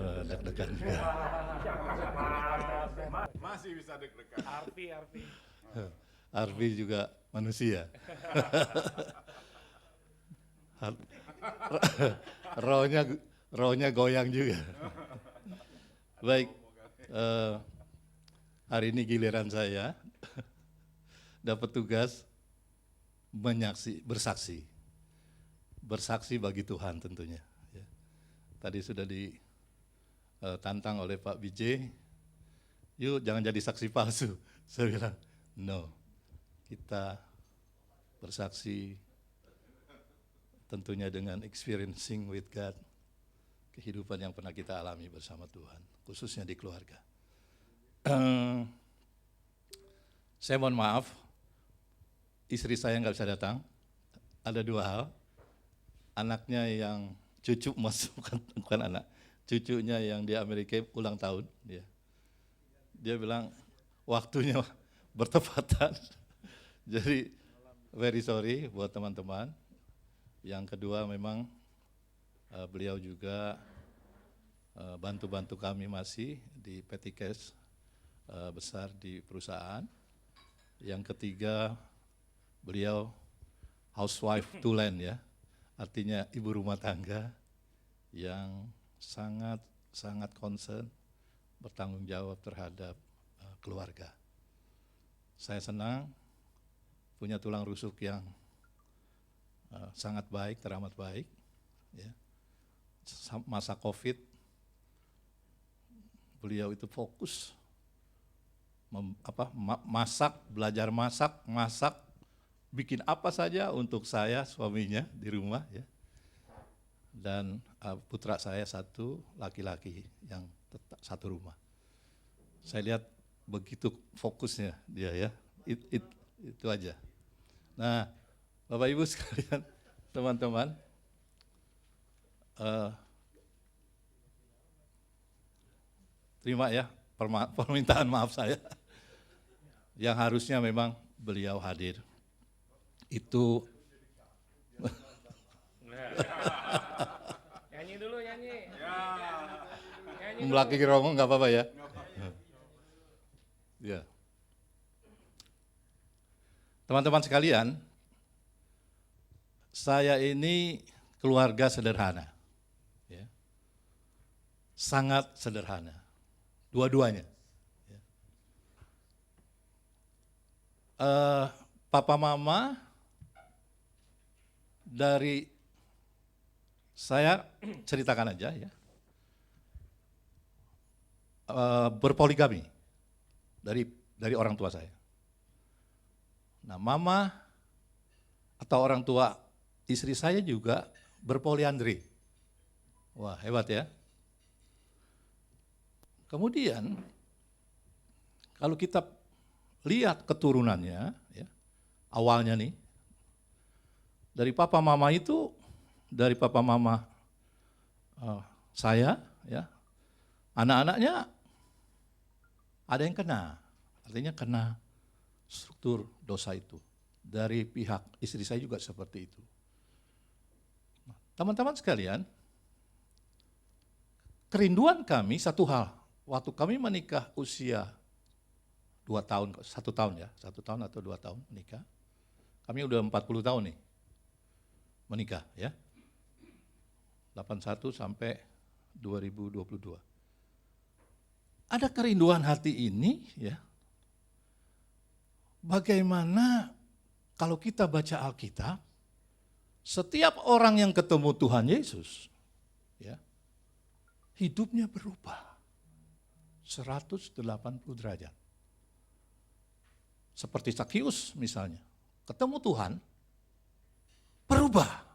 Deg-degan juga. Masih bisa deg-degan. Arfi. Arfi juga manusia. rohnya goyang juga. Baik, hari ini giliran saya dapat tugas bersaksi bagi Tuhan tentunya. Ya. Tadi sudah ditantang oleh Pak BJ, yuk jangan jadi saksi palsu. Saya bilang, no, kita bersaksi tentunya dengan experiencing with God, kehidupan yang pernah kita alami bersama Tuhan, khususnya di keluarga. Saya mohon maaf, istri saya nggak bisa datang. Ada dua hal, anaknya yang cucu bukan anak, cucunya yang di Amerika ulang tahun. Dia bilang waktunya bertepatan. Jadi very sorry buat teman-teman. Yang kedua memang beliau juga bantu-bantu kami masih di petty cash besar di perusahaan. Yang ketiga, beliau housewife to land ya, artinya ibu rumah tangga yang sangat concern, bertanggung jawab terhadap keluarga. Saya senang punya tulang rusuk yang sangat baik, teramat baik. Ya. Masa COVID, beliau itu fokus belajar masak, bikin apa saja untuk saya, suaminya di rumah ya. Dan putra saya satu, laki-laki yang satu rumah. Saya lihat begitu fokusnya dia ya, itu aja. Nah, Bapak Ibu sekalian, teman-teman, terima ya permintaan maaf saya. Yang harusnya memang beliau hadir. Itu Nyanyi dulu, nyanyi. Melaki romo nggak apa-apa ya? Ya. Teman-teman sekalian, saya ini keluarga sederhana, ya. Sangat sederhana, dua-duanya. Ya. Papa mama dari saya ceritakan aja ya, berpoligami dari orang tua saya. Nah, mama atau orang tua istri saya juga berpoliandri. Wah, hebat ya. Kemudian kalau kita lihat keturunannya, ya, awalnya nih, dari papa mama saya, ya, anak-anaknya ada yang kena, artinya kena struktur dosa itu. Dari pihak istri saya juga seperti itu. Teman-teman sekalian, kerinduan kami satu hal, waktu kami menikah usia 1 tahun atau 2 tahun menikah, kami udah 40 tahun nih menikah ya, 81 sampai 2022. Ada kerinduan hati ini ya, bagaimana kalau kita baca Alkitab, setiap orang yang ketemu Tuhan Yesus, ya, hidupnya berubah 180 derajat. Seperti Zakheus misalnya, ketemu Tuhan, berubah.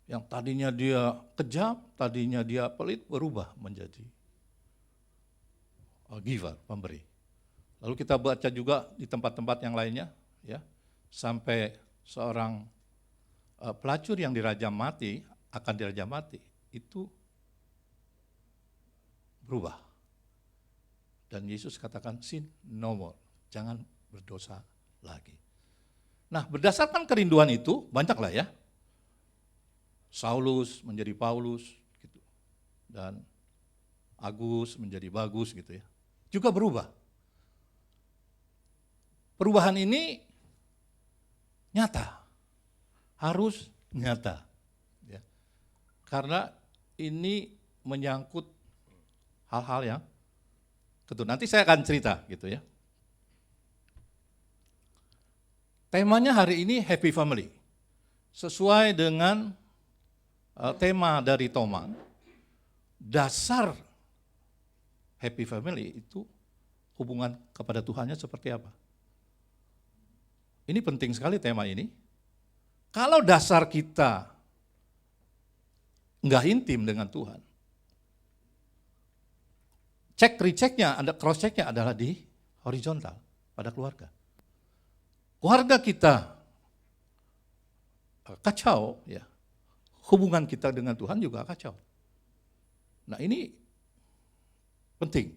Yang tadinya dia kejam, tadinya dia pelit, berubah menjadi giver, pemberi. Lalu kita baca juga di tempat-tempat yang lainnya, ya, sampai seorang pelacur yang akan dirajam mati, itu berubah. Dan Yesus katakan, sin no more, jangan berdosa lagi. Nah, berdasarkan kerinduan itu, banyaklah ya, Saulus menjadi Paulus, gitu. dan Agus menjadi bagus gitu ya. Juga berubah. Perubahan ini nyata, harus nyata. Ya. Karena ini menyangkut hal-hal yang nanti saya akan cerita gitu ya. Temanya hari ini Happy Family. Sesuai dengan tema dari Tomang, dasar Happy Family itu hubungan kepada Tuhannya seperti apa? Ini penting sekali tema ini. Kalau dasar kita nggak intim dengan Tuhan, cek rechecknya, ada cross checknya adalah di horizontal pada keluarga. Keluarga kita kacau, ya, hubungan kita dengan Tuhan juga kacau. Nah ini penting,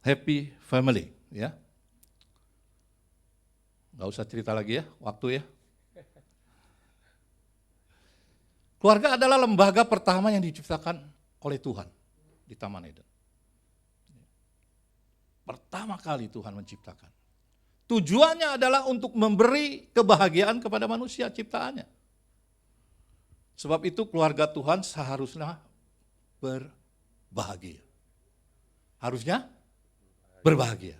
Happy Family, ya. Gak usah cerita lagi ya, waktu ya. Keluarga adalah lembaga pertama yang diciptakan oleh Tuhan di Taman Eden. Pertama kali Tuhan menciptakan. Tujuannya adalah untuk memberi kebahagiaan kepada manusia ciptaannya. Sebab itu keluarga Tuhan seharusnya berbahagia. Harusnya berbahagia.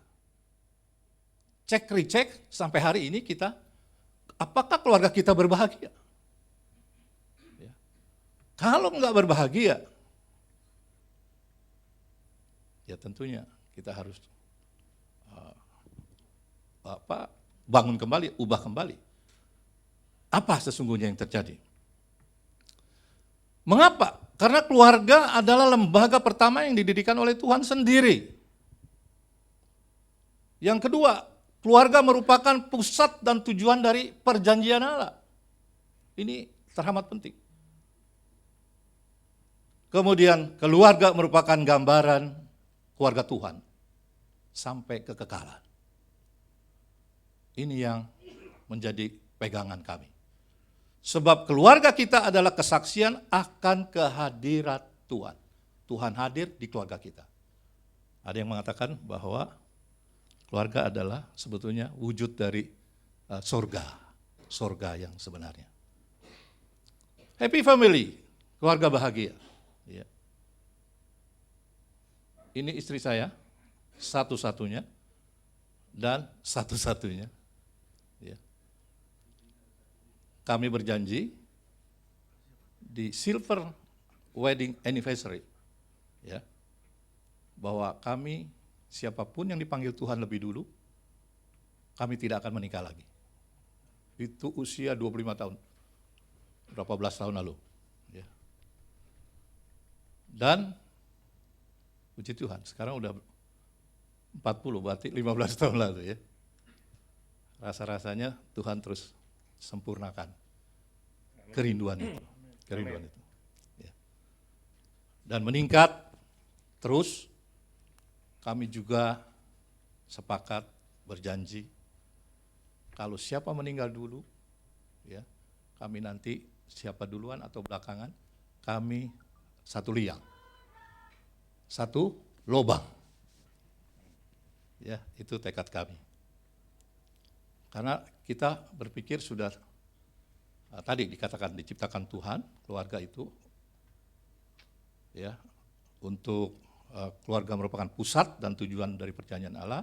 Cek recheck sampai hari ini kita, apakah keluarga kita berbahagia? Ya. Kalau enggak berbahagia, ya tentunya kita harus bangun kembali, ubah kembali. Apa sesungguhnya yang terjadi? Mengapa? Karena keluarga adalah lembaga pertama yang didirikan oleh Tuhan sendiri. Yang kedua, keluarga merupakan pusat dan tujuan dari perjanjian Allah. Ini teramat penting. Kemudian keluarga merupakan gambaran keluarga Tuhan sampai kekekalan. Ini yang menjadi pegangan kami. Sebab keluarga kita adalah kesaksian akan kehadiran Tuhan. Tuhan hadir di keluarga kita. Ada yang mengatakan bahwa keluarga adalah sebetulnya wujud dari sorga yang sebenarnya. Happy Family, keluarga bahagia. Ya. Ini istri saya, satu-satunya dan satu-satunya. Ya. Kami berjanji di Silver Wedding Anniversary, ya, bahwa kami siapapun yang dipanggil Tuhan lebih dulu, kami tidak akan menikah lagi. Itu usia 25 tahun, berapa belas tahun lalu. Ya. Dan puji Tuhan, sekarang udah 40, berarti 15 tahun lalu ya. Rasa-rasanya Tuhan terus sempurnakan kerinduan itu. Kerinduan itu. Ya. Dan meningkat terus, kami juga sepakat berjanji kalau siapa meninggal dulu, ya, kami nanti siapa duluan atau belakangan, kami satu liang, satu lobang. Ya, itu tekad kami. Karena kita berpikir sudah tadi dikatakan diciptakan Tuhan, keluarga itu, ya, untuk keluarga merupakan pusat dan tujuan dari perjanjian Allah,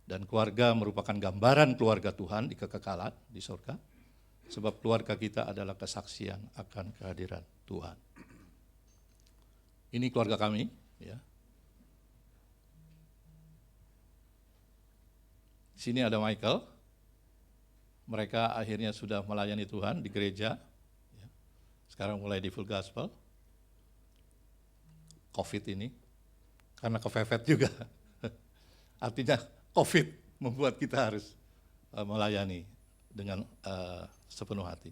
dan keluarga merupakan gambaran keluarga Tuhan di kekekalan di surga, sebab keluarga kita adalah kesaksian akan kehadiran Tuhan. Ini keluarga kami, ya. Di sini ada Michael. Mereka akhirnya sudah melayani Tuhan di gereja. Sekarang mulai di full gospel. COVID ini, karena kepepet juga. Artinya COVID membuat kita harus melayani dengan sepenuh hati.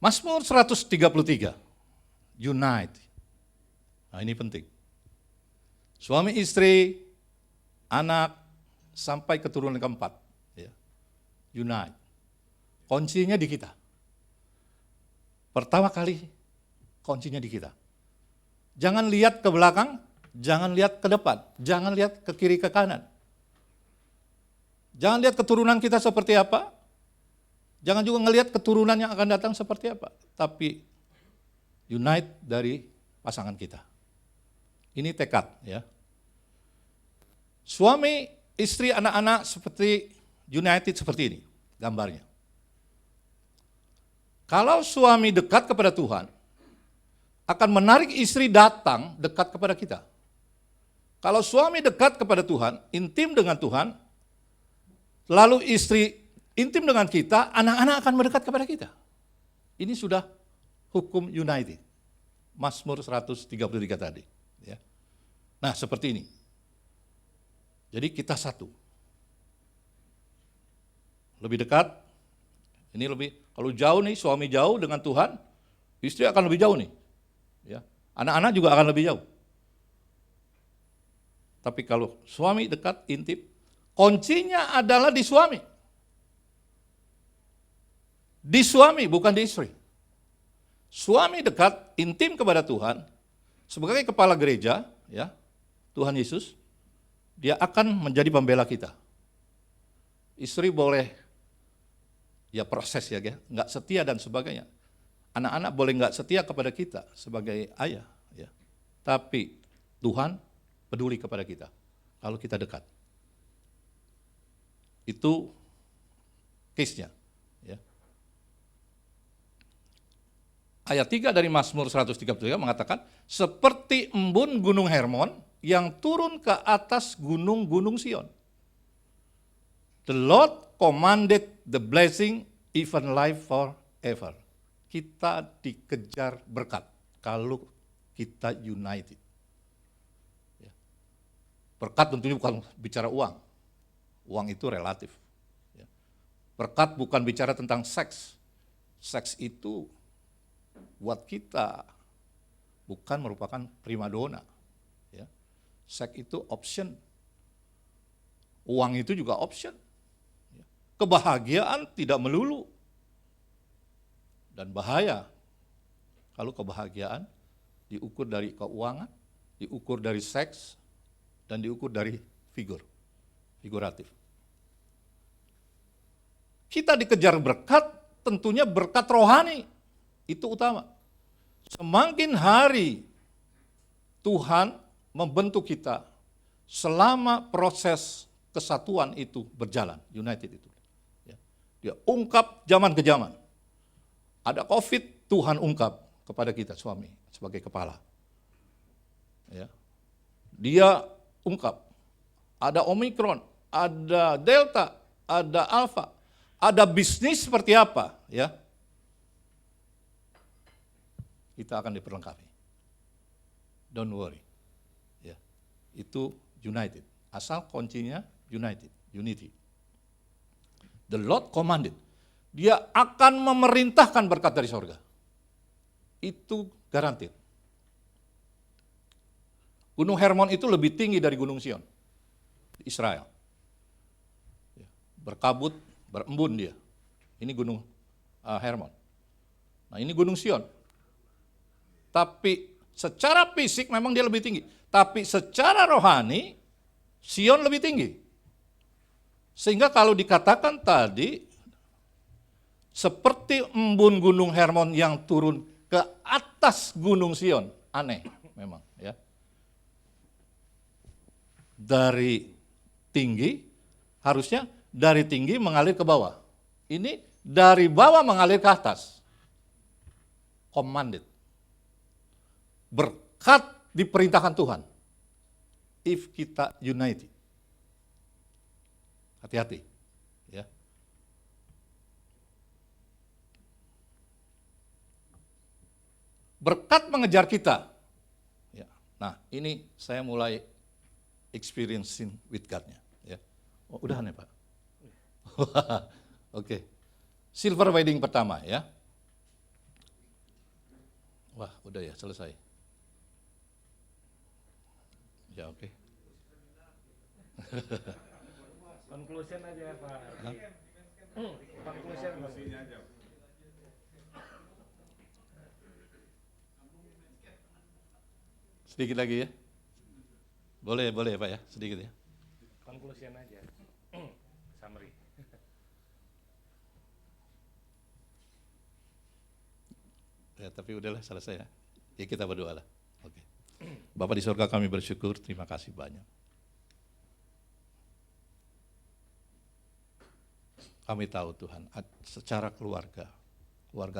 Mazmur 133, Unite. Nah ini penting. Suami istri, anak, sampai keturunan keempat. Ya. Unite. Kuncinya di kita. Pertama kali kuncinya di kita. Jangan lihat ke belakang, jangan lihat ke depan, jangan lihat ke kiri ke kanan. Jangan lihat keturunan kita seperti apa, jangan juga ngelihat keturunan yang akan datang seperti apa. Tapi unite dari pasangan kita. Ini tekad ya. Suami, istri, anak-anak seperti united seperti ini gambarnya. Kalau suami dekat kepada Tuhan, akan menarik istri datang dekat kepada kita. Kalau suami dekat kepada Tuhan, intim dengan Tuhan, lalu istri intim dengan kita, anak-anak akan mendekat kepada kita. Ini sudah hukum united. Mazmur 133 tadi. Ya. Nah seperti ini. Jadi kita satu. Lebih dekat, ini lebih, kalau jauh nih, suami jauh dengan Tuhan, istri akan lebih jauh nih. Ya. Anak-anak juga akan lebih jauh. Tapi kalau suami dekat, intim, kuncinya adalah di suami. Di suami, bukan di istri. Suami dekat, intim kepada Tuhan, sebagai kepala gereja, ya, Tuhan Yesus, dia akan menjadi pembela kita. Istri boleh, ya proses ya, nggak setia dan sebagainya. Anak-anak boleh nggak setia kepada kita sebagai ayah, ya. Tapi Tuhan peduli kepada kita kalau kita dekat. Itu case-nya. Ya. Ayat 3 dari Mazmur 133 mengatakan, seperti embun gunung Hermon yang turun ke atas gunung-gunung Sion. The Lord commanded the blessing, even life forever. Kita dikejar berkat kalau kita united. Ya. Berkat tentunya bukan bicara uang. Uang itu relatif. Ya. Berkat bukan bicara tentang seks. Seks itu buat kita bukan merupakan primadona. Ya. Seks itu option. Uang itu juga option. Ya. Kebahagiaan tidak melulu. Dan bahaya kalau kebahagiaan diukur dari keuangan, diukur dari seks, dan diukur dari figuratif. Kita dikejar berkat, tentunya berkat rohani, itu utama. Semakin hari Tuhan membentuk kita, selama proses kesatuan itu berjalan, united itu. Dia ungkap zaman ke zaman. Ada COVID, Tuhan ungkap kepada kita suami sebagai kepala. Ya. Dia ungkap, ada Omikron, ada Delta, ada Alpha, ada bisnis seperti apa, ya. Kita akan diperlengkapi. Don't worry. Ya. Itu united. Asal kuncinya united, unity. The Lord commanded. Dia akan memerintahkan berkat dari sorga. Itu garanti. Gunung Hermon itu lebih tinggi dari Gunung Sion. Israel. Berkabut, berembun dia. Ini Gunung Hermon. Nah ini Gunung Sion. Tapi secara fisik memang dia lebih tinggi. Tapi secara rohani, Sion lebih tinggi. Sehingga kalau dikatakan tadi, seperti embun gunung Hermon yang turun ke atas gunung Sion. Aneh memang ya. Dari tinggi, harusnya dari tinggi mengalir ke bawah. Ini dari bawah mengalir ke atas. Commanded. Berkat diperintahkan Tuhan. If kita united. Hati-hati. Ya. Berkat mengejar kita. Ya. Nah, ini saya mulai experiencing with God-nya. Ya. Oh, udahan ya Pak? Oke. Silver wedding pertama ya. Wah, udah ya, selesai. Ya, oke. Conclusion aja Pak. Conclusion aja. Sedikit lagi ya. Boleh Pak ya, sedikit ya. Conclusion aja. Summary. Ya, tapi udahlah selesai ya. Ya kita berdoa lah. Oke. Bapak di surga kami bersyukur, terima kasih banyak. Kami tahu Tuhan, secara keluarga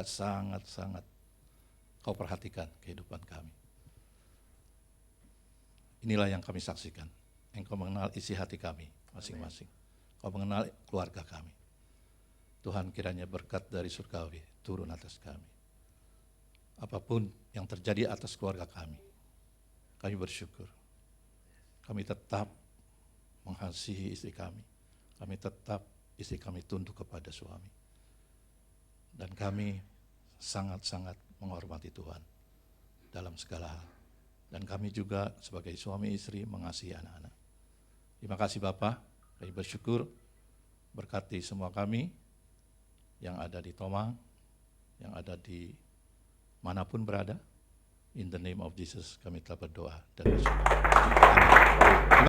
sangat-sangat Kau perhatikan kehidupan kami. Inilah yang kami saksikan. Engkau mengenal isi hati kami masing-masing. Kau mengenal keluarga kami. Tuhan, kiranya berkat dari surgawi turun atas kami. Apapun yang terjadi atas keluarga kami bersyukur. Kami tetap mengasihi istri kami. Istri kami tunduk kepada suami. Dan kami sangat-sangat menghormati Tuhan dalam segala hal. Dan kami juga sebagai suami istri mengasihi anak-anak. Terima kasih Bapak, kami bersyukur berkati semua kami yang ada di Tomang, yang ada di manapun berada. In the name of Jesus kami telah berdoa dan bersyukur. Amin.